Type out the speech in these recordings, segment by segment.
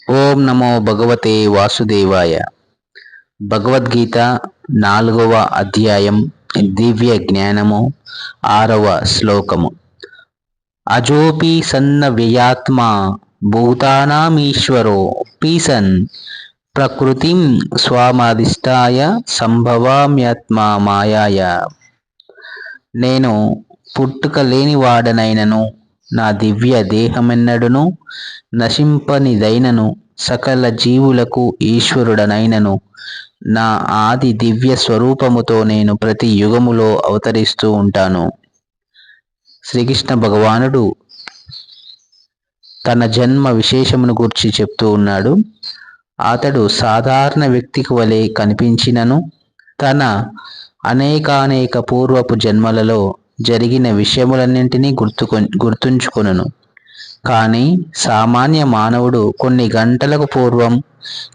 ఓం నమో భగవతే వాసుదేవాయ. భగవద్గీత 4వ అధ్యాయం, దివ్య జ్ఞానము, 6వ శ్లోకము. అజోపి సన్న వ్యయాత్మా భూతానామీశ్వరో పీసన్ ప్రకృతిం స్వామధిష్టాయ సంభవామ్యాత్మా మాయాయ. నేను పుట్టుక లేనివాడనైనను, నా దివ్య దేహమెన్నడును నశింపనిదైనను, సకల జీవులకు ఈశ్వరుడనైనను, నా ఆది దివ్య స్వరూపముతో నేను ప్రతి యుగములో అవతరిస్తూ ఉంటాను. శ్రీకృష్ణ భగవానుడు తన జన్మ విశేషమును గురించి చెప్తూ ఉన్నాడు. అతడు సాధారణ వ్యక్తికి వలె కనిపించినను, తన అనేకానేక పూర్వపు జన్మలలో జరిగిన విషయములన్నింటినీ గుర్తుంచుకొనును. కానీ సామాన్య మానవుడు కొన్ని గంటలకు పూర్వం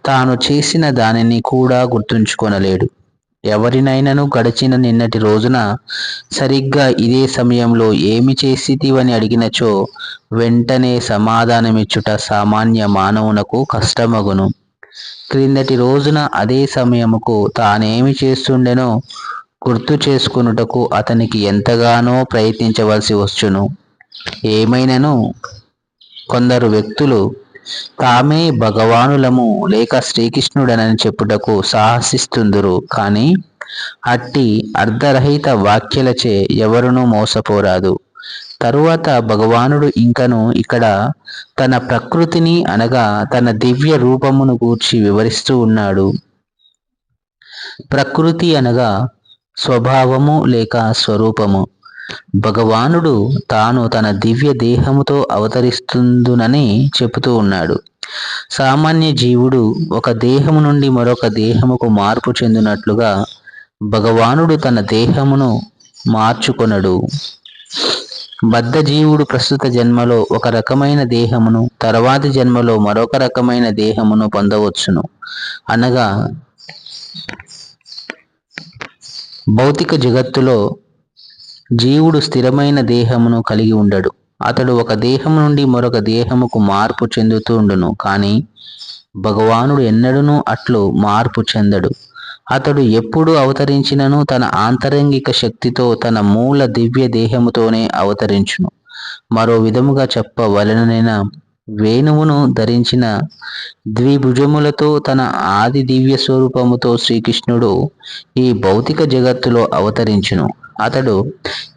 తాను చేసిన దానిని కూడా గుర్తుంచుకొనలేడు. ఎవరినైనాను గడిచిన నిన్నటి రోజున సరిగ్గా ఇదే సమయంలో ఏమి చేసితివని అడిగినచో వెంటనే సమాధానమిచ్చుట సామాన్య మానవునకు కష్టమగును. క్రిందటి రోజున అదే సమయముకు తానేమి చేస్తుండెనో గుర్తు చేసుకొనుటకు అతనికి ఎంతగానో ప్రయత్నించవలసి వచ్చును. ఏమైనను కొందరు వ్యక్తులు తామే భగవానులము లేక శ్రీకృష్ణుడనని చెప్పుటకు సాహసిస్తుందురు. కానీ అట్టి అర్ధరహిత వాక్యలచే ఎవరునూ మోసపోరాదు. తరువాత భగవానుడు ఇంకను ఇక్కడ తన ప్రకృతిని అనగా తన దివ్య రూపమును గూర్చి వివరిస్తూ ఉన్నాడు. ప్రకృతి అనగా స్వభావము లేక స్వరూపము. భగవానుడు తాను తన దివ్య దేహముతో అవతరిస్తుందునని చెబుతూ ఉన్నాడు. సామాన్య జీవుడు ఒక దేహము నుండి మరొక దేహముకు మార్పు చెందినట్లుగా భగవానుడు తన దేహమును మార్చుకొనడు. బద్ధ జీవుడు ప్రస్తుత జన్మలో ఒక రకమైన దేహమును, తర్వాతి జన్మలో మరొక రకమైన దేహమును పొందవచ్చును. అనగా భౌతిక జగత్తులో జీవుడు స్థిరమైన దేహమును కలిగి ఉండడు. అతడు ఒక దేహము నుండి మరొక దేహముకు మార్పు చెందుతూ ఉండును. కానీ భగవానుడు ఎన్నడూనూ అట్లు మార్పు చెందడు. అతడు ఎప్పుడు అవతరించినను తన ఆంతరంగిక శక్తితో తన మూల దివ్య దేహముతోనే అవతరించును. మరో విధముగా చెప్పవలెనైనా వేణువును ధరించిన ద్విభుజములతో తన ఆది దివ్య స్వరూపముతో శ్రీకృష్ణుడు ఈ భౌతిక జగత్తులో అవతరించును. అతడు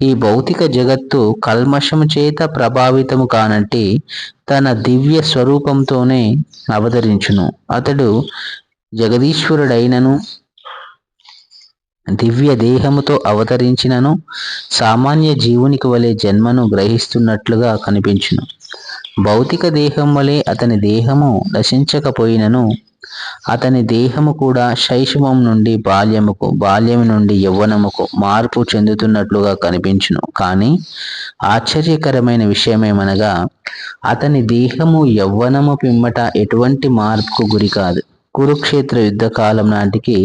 ఈ భౌతిక జగత్తు కల్మషము చేత ప్రభావితము కానంటి తన దివ్య స్వరూపంతోనే అవతరించును. అతడు జగదీశ్వరుడైనను దివ్య దేహముతో అవతరించినను సామాన్య జీవునికి వలె జన్మను గ్రహిస్తున్నట్లుగా కనిపించును. భౌతిక దేహం వలె అతని దేహము నశించకపోయినను అతని దేహము కూడా శైశవం నుండి బాల్యముకు, బాల్యము నుండి యవ్వనముకు మార్పు చెందుతున్నట్లుగా కనిపించును. కానీ ఆశ్చర్యకరమైన విషయమేమనగా అతని దేహము యవ్వనము పిమ్మట ఎటువంటి మార్పుకు గురి కాదు. కురుక్షేత్ర యుద్ధకాలం నాటికి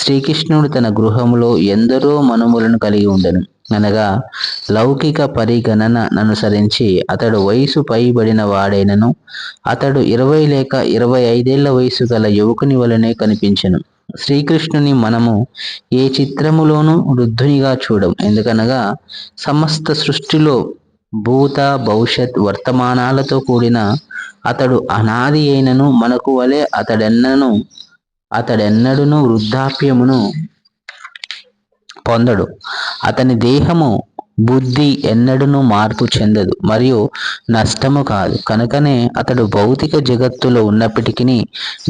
శ్రీకృష్ణుడు తన గృహములో ఎందరో మనుములను కలిగి ఉండెను. అనగా లౌకిక పరిగణన అనుసరించి అతడు వయసు పైబడిన వాడైనను అతడు 20 లేక 25 వయసు గల యువకుని వలనే కనిపించెను. శ్రీకృష్ణుని మనము ఏ చిత్రములోనూ వృద్ధునిగా చూడం. ఎందుకనగా సమస్త సృష్టిలో భూత భవిష్యత్ వర్తమానాలతో కూడిన అతడు అనాది అయినను మనకు వలె అతడెన్నడూను వృద్ధాప్యమును పొందడు. అతని దేహము బుద్ధి ఎన్నడూను మార్పు చెందదు మరియు నష్టము కాదు. కనుకనే అతడు భౌతిక జగత్తులో ఉన్నప్పటికీ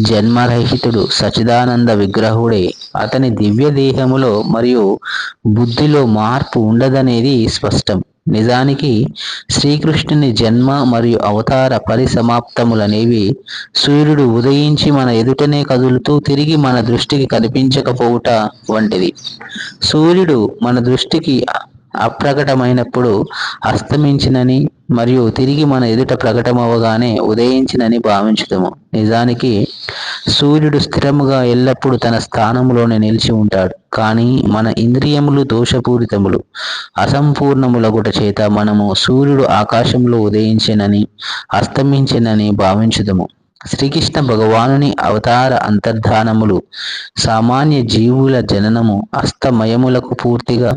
జన్మరహితుడు, సచిదానంద విగ్రహుడే. అతని దివ్య దేహములో మరియు బుద్ధిలో మార్పు ఉండదనేది స్పష్టం. నిజానికి శ్రీకృష్ణుని జన్మ మరియు అవతార పరిసమాప్తములనేవి సూర్యుడు ఉదయించి మన ఎదుటనే కదులుతూ తిరిగి మన దృష్టికి కనిపించకపోవుట వంటిది. సూర్యుడు మన దృష్టికి అప్రకటమైనప్పుడు అస్తమించినని మరియు తిరిగి మన ఎదుట ప్రకటమవగానే ఉదయించినని భావించుతాము. నిజానికి సూర్యుడు స్థిరముగా ఎల్లప్పుడూ తన స్థానములోనే నిలిచి ఉంటాడు. కానీ మన ఇంద్రియములు దోషపూరితములు, అసంపూర్ణములగుట చేత మనము సూర్యుడు ఆకాశంలో ఉదయించెనని అస్తమించెనని భావించుదము. శ్రీకృష్ణ భగవానుని అవతార అంతర్ధానములు సామాన్య జీవుల జననము అస్తమయములకు పూర్తిగా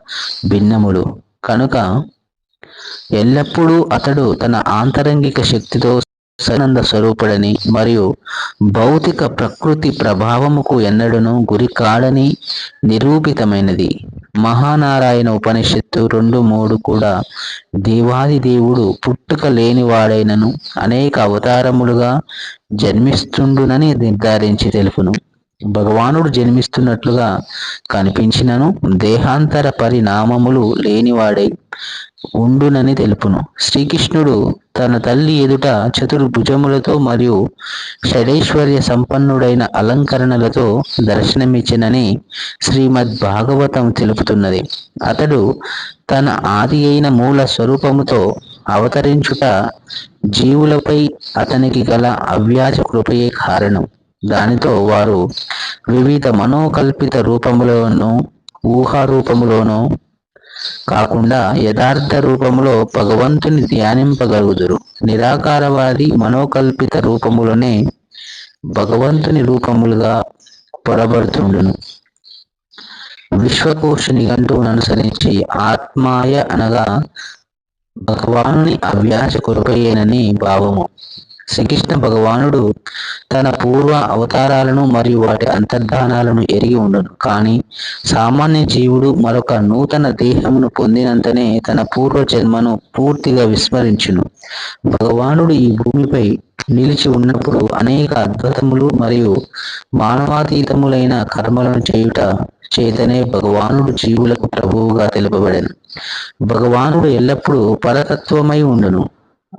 భిన్నములు కనుక ఎల్లప్పుడూ అతడు తన ఆంతరంగిక శక్తితో సనంద స్వరూపుడని మరియు భౌతిక ప్రకృతి ప్రభావముకు ఎన్నడూను గురి కాడని నిరూపితమైనది. మహానారాయణ ఉపనిషత్తు 2:3 కూడా దేవాది దేవుడు పుట్టుక లేనివాడైనను అనేక అవతారములుగా జన్మిస్తుండునని నిర్ధారించి తెలుపును. భగవానుడు జన్మిస్తున్నట్లుగా కనిపించినను దేహాంతర పరిణామములు లేనివాడై ఉండునని తెలుపును. శ్రీకృష్ణుడు తన తల్లి ఎదుట చతుర్భుజములతో మరియు షడైశ్వర్య సంపన్నుడైన అలంకరణలతో దర్శనమిచ్చినని శ్రీమద్ భాగవతం తెలుపుతున్నది. అతడు తన ఆది అయిన మూల స్వరూపముతో అవతరించుట జీవులపై అతనికి గల అవ్యాజ కృపయే కారణం. దానితో వారు వివిధ మనోకల్పిత రూపములోనూ ఊహారూపములోనూ కాకుండా యథార్థ రూపములో భగవంతుని ధ్యానింపగలుగుదురు. నిరాకారవాది మనోకల్పిత రూపములనే భగవంతుని రూపములుగా పొరబడుతుండును. విశ్వకోశ నిఘంటువును అనుసరించి ఆత్మాయ అనగా భగవానుని అవ్యాజ కృపయేనని భావము. శ్రీకృష్ణ భగవానుడు తన పూర్వ అవతారాలను మరియు వాటి అంతర్ధానాలను ఎరిగి ఉండును. కానీ సామాన్య జీవుడు మరొక నూతన దేహమును పొందినంతనే తన పూర్వ జన్మను పూర్తిగా విస్మరించును. భగవానుడు ఈ భూమిపై నిలిచి ఉన్నప్పుడు అనేక అద్భుతములు మరియు మానవాతీతములైన కర్మలను చేయుట చేతనే భగవానుడు జీవులకు ప్రభువుగా తెలుపబడెను. భగవానుడు ఎల్లప్పుడూ పరతత్వమై ఉండును.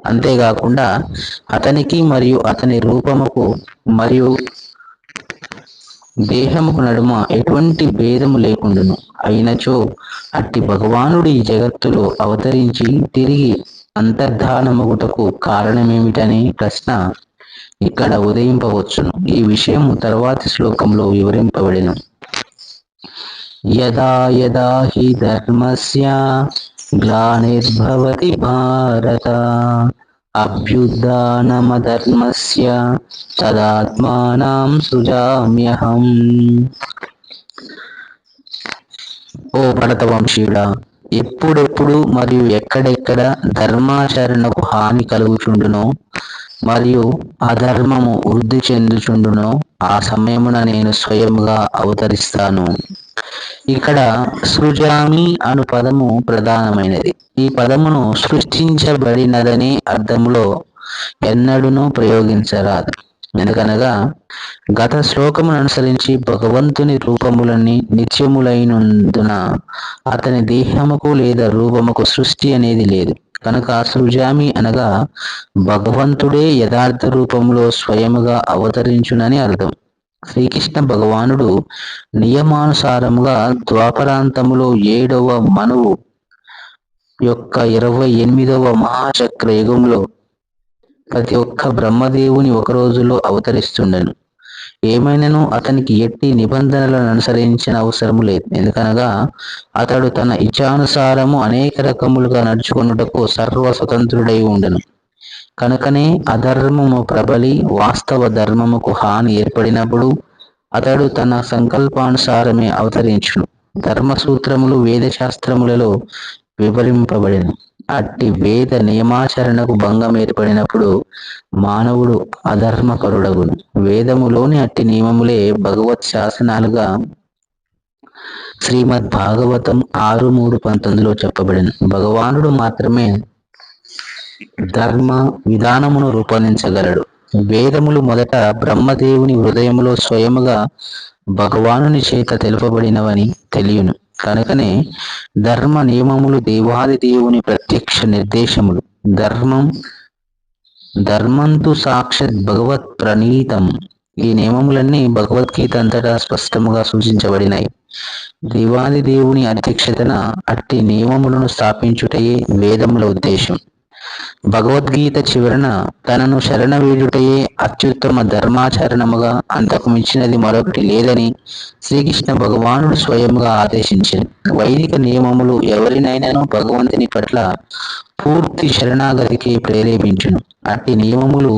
అంతేకాకుండా అతనికి మరియు అతని రూపముకు మరియు దేహముకు నడుమ ఎటువంటి భేదము లేకుండును. అయినచో అట్టి భగవానుడు ఈ జగత్తులో అవతరించి తిరిగి అంతర్ధానమగుటకు కారణమేమిటనే ప్రశ్న ఇక్కడ ఉదయింపవచ్చును. ఈ విషయం తర్వాతి శ్లోకంలో వివరింపబడెను. యదా యదా హి ధర్మస్య గ్లానిర్భవతి భారత అభ్యుత్థానమధర్మస్య తదాత్మానం సృజామ్యహం. ఓ భరతవంశీయుడా, ఎప్పుడెప్పుడు మరియు ఎక్కడెక్కడ ధర్మాచరణకు హాని కలుగుచుండునో మరియు అధర్మము వృద్ధి చెందుచుండునో ఆ సమయమున నేను స్వయముగా అవతరిస్తాను. ఇక్కడ సృజామి అను పదము ప్రధానమైనది. ఈ పదమును సృష్టించబడినదనే అర్థములో ఎన్నడూనూ ప్రయోగించరాదు. ఎందుకనగా గత శ్లోకమును అనుసరించి భగవంతుని రూపములన్నీ నిత్యములైనందున అతని దేహముకు లేదా రూపముకు సృష్టి అనేది లేదు. కనుక సృజామి అనగా భగవంతుడే యథార్థ రూపములో స్వయముగా అవతరించునని అర్థం. శ్రీకృష్ణ భగవానుడు నియమానుసారముగా ద్వాపరాంతములో 7వ మనువు యొక్క 28వ మహాచక్ర యుగంలో ప్రతి ఒక్క బ్రహ్మదేవుని ఒక రోజులో అవతరిస్తుండెను. ఏమైనను అతనికి ఎట్టి నిబంధనలను అనుసరించిన అవసరము లేదు. ఎందుకనగా అతడు తన ఇచ్ఛానుసారము అనేక రకములుగా నడుచుకొనుటకు సర్వ స్వతంత్రుడై ఉండెను. కనుకనే అధర్మము ప్రబలి వాస్తవ ధర్మముకు హాని ఏర్పడినప్పుడు అతడు తన సంకల్పానుసారమే అవతరించును. ధర్మసూత్రములు వేదశాస్త్రములలో వివరింపబడిన అట్టి వేద నియమాచరణకు భంగం ఏర్పడినప్పుడు మానవుడు అధర్మకరుడగును. వేదములోని అట్టి నియమములే భగవత్ శాసనాలుగా శ్రీమద్ భాగవతం 6:3-19 చెప్పబడిన. భగవానుడు మాత్రమే ధర్మ విధానమును రూపొందించగలడు. వేదములు మొదట బ్రహ్మదేవుని హృదయములో స్వయముగా భగవానుని చేత తెలుపబడినవని తెలియను. కనుకనే ధర్మ నియమములు దేవాది దేవుని ప్రత్యక్ష నిర్దేశములు. ధర్మంతు సాక్షాత్ భగవత్ ప్రణీతం. ఈ నియమములన్నీ భగవద్గీత అంతటా స్పష్టముగా సూచించబడినాయి. దేవాది దేవుని అధ్యక్షతన అట్టి నియమములను స్థాపించుటయే వేదముల ఉద్దేశం. భగవద్గీత చివరన తనను శరణవేడుటయే అత్యుత్తమ ధర్మాచరణముగా, అంతకు మించినది మరొకటి లేదని శ్రీకృష్ణ భగవానుడు స్వయంగా ఆదేశించారు. వైదిక నియమములు ఎవరినైనాను భగవంతుని పట్ల పూర్తి శరణాగతికి ప్రేరేపించును. అట్టి నియమములు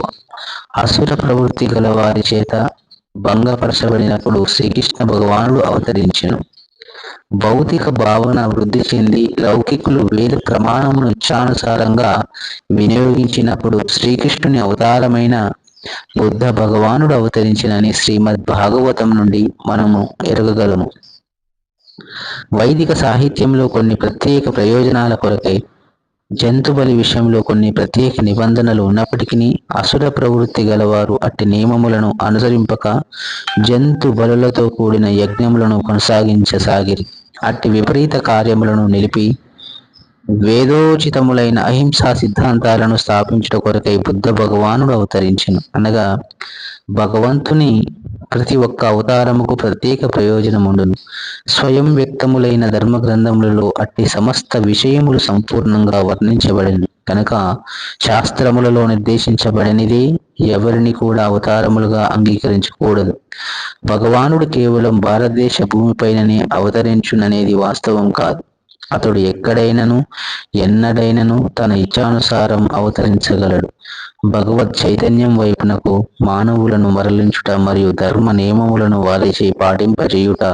అసుర ప్రవృత్తి గల వారి చేత భంగపరచబడినప్పుడు శ్రీకృష్ణ భగవానుడు అవతరించెను. భౌతిక భావన వృద్ధి చెంది లౌకికులు వేద ప్రమాణమును ఇచ్చానుసారంగా వినియోగించినప్పుడు శ్రీకృష్ణుని అవతారమైన బుద్ధ భగవానుడు అవతరించినని శ్రీమద్ భాగవతం నుండి మనము ఎరగగలము. వైదిక సాహిత్యంలో కొన్ని ప్రత్యేక ప్రయోజనాల కొరకై జంతు బలి విషయంలో కొన్ని ప్రత్యేక నిబంధనలు ఉన్నప్పటికీ అసుర ప్రవృత్తి గలవారు అట్టి నియమములను అనుసరింపక జంతు బలులతో కూడిన యజ్ఞములను కొనసాగించసాగిరి. అట్టి విపరీత కార్యములను నిలిపి వేదోచితములైన అహింసా సిద్ధాంతాలను స్థాపించుట కొరకై బుద్ధ భగవానుడు అవతరించెను. అనగా భగవంతుని ప్రతి ఒక్క అవతారముకు ప్రత్యేక ప్రయోజనముండును. స్వయం వ్యక్తములైన ధర్మ గ్రంథములలో అట్టి సమస్త విషయములు సంపూర్ణంగా వర్ణించబడినవి కనుక శాస్త్రములలో నిర్దేశించబడినది ఎవరిని కూడా అవతారములుగా అంగీకరించకూడదు. భగవానుడు కేవలం భారతదేశ భూమిపైననే అవతరించుననేది వాస్తవం కాదు. అతడు ఎక్కడైనను ఎన్నడైనను తన ఇచ్ఛానుసారం అవతరించగలడు. భగవత్ చైతన్యం వైపునకు మానవులను మరలించుట మరియు ధర్మ నియమములను వారిచే పాటింపజేయుట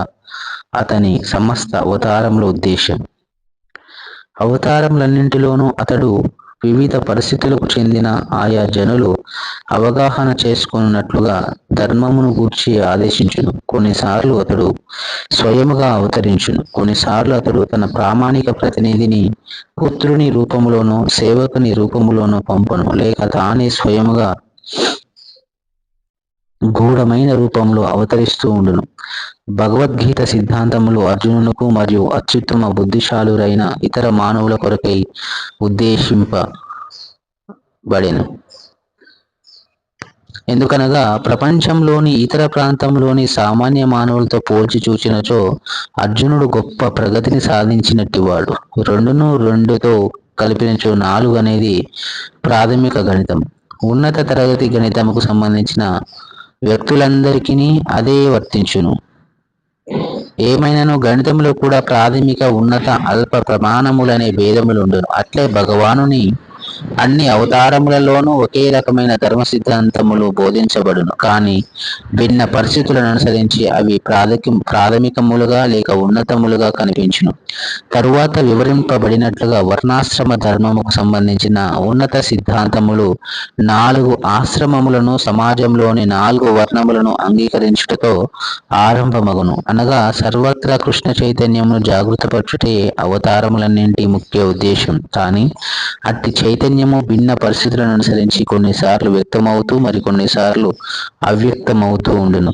అతని సమస్త అవతారముల ఉద్దేశం. అవతారములన్నింటిలోనూ అతడు వివిధ పరిస్థితులకు చెందిన ఆయా జనులు అవగాహన చేసుకున్నట్లుగా ధర్మమును గూర్చి ఆదేశించును. కొన్నిసార్లు అతడు స్వయముగా అవతరించును. కొన్నిసార్లు అతడు తన ప్రామాణిక ప్రతినిధిని పుత్రుని రూపములోనో సేవకుని రూపములోనో పంపను, లేక తానే స్వయముగా గూఢమైన రూపంలో అవతరిస్తూ ఉండును. భగవద్గీత సిద్ధాంతములు అర్జునునకు మరియు అత్యుత్తమ బుద్ధిశాలురైన ఇతర మానవుల కొరకై ఉద్దేశింపబడెను. ఎందుకనగా ప్రపంచంలోని ఇతర ప్రాంతంలోని సామాన్య మానవులతో పోల్చి చూచినచో అర్జునుడు గొప్ప ప్రగతిని సాధించినట్టివాడు. 2ను 2తో కలిపినచో 4 అనేది ప్రాథమిక గణితం. ఉన్నత తరగతి గణితముకు సంబంధించిన వ్యక్తులందరికీ అదే వర్తించును. ఏమైనాను గణితంలో కూడా ప్రాథమిక, ఉన్నత, అల్ప ప్రమాణములనే భేదములుండును. అట్లే భగవానుని అన్ని అవతారములలోనూ ఒకే రకమైన ధర్మ సిద్ధాంతములు బోధించబడును. కానీ భిన్న పరిస్థితులను అనుసరించి అవి ప్రాథమికములుగా లేక ఉన్నతములుగా కనిపించును. తరువాత వివరింపబడినట్లుగా వర్ణాశ్రమ ధర్మముకు సంబంధించిన ఉన్నత సిద్ధాంతములు 4 ఆశ్రమములను సమాజంలోని 4 వర్ణములను అంగీకరించుటతో ఆరంభమగును. అనగా సర్వత్రా కృష్ణ చైతన్యమును జాగృతపరచుటే అవతారములన్నింటి ముఖ్య ఉద్దేశం. కానీ అట్టి చైతన్యము భిన్న పరిస్థితులను అనుసరించి కొన్నిసార్లు వ్యక్తమవుతూ మరికొన్నిసార్లు అవ్యక్తమవుతూ ఉండును.